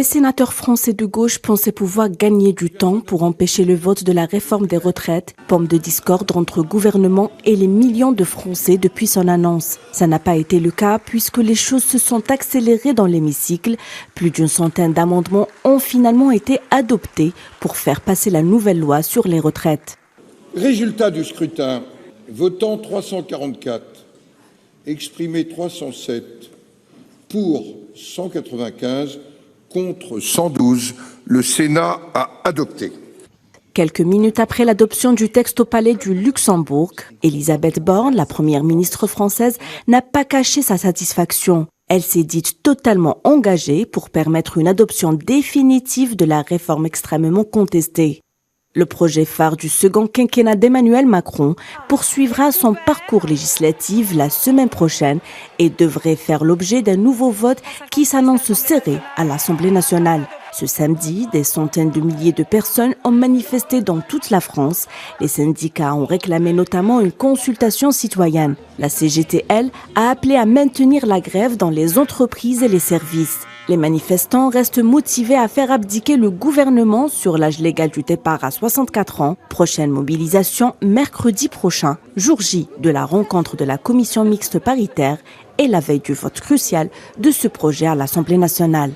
Les sénateurs français de gauche pensaient pouvoir gagner du temps pour empêcher le vote de la réforme des retraites, pomme de discorde entre gouvernement et les millions de Français depuis son annonce. Ça n'a pas été le cas puisque les choses se sont accélérées dans l'hémicycle. Plus d'une centaine d'amendements ont finalement été adoptés pour faire passer la nouvelle loi sur les retraites. Résultat du scrutin, votant 344, exprimé 307, pour 195, contre 112, le Sénat a adopté. Quelques minutes après l'adoption du texte au Palais du Luxembourg, Elisabeth Borne, la première ministre française, n'a pas caché sa satisfaction. Elle s'est dite totalement engagée pour permettre une adoption définitive de la réforme extrêmement contestée. Le projet phare du second quinquennat d'Emmanuel Macron poursuivra son parcours législatif la semaine prochaine et devrait faire l'objet d'un nouveau vote qui s'annonce serré à l'Assemblée nationale. Ce samedi, des centaines de milliers de personnes ont manifesté dans toute la France. Les syndicats ont réclamé notamment une consultation citoyenne. La CGT, elle, a appelé à maintenir la grève dans les entreprises et les services. Les manifestants restent motivés à faire abdiquer le gouvernement sur l'âge légal du départ à 64 ans. Prochaine mobilisation mercredi prochain, jour J de la rencontre de la commission mixte paritaire et la veille du vote crucial de ce projet à l'Assemblée nationale.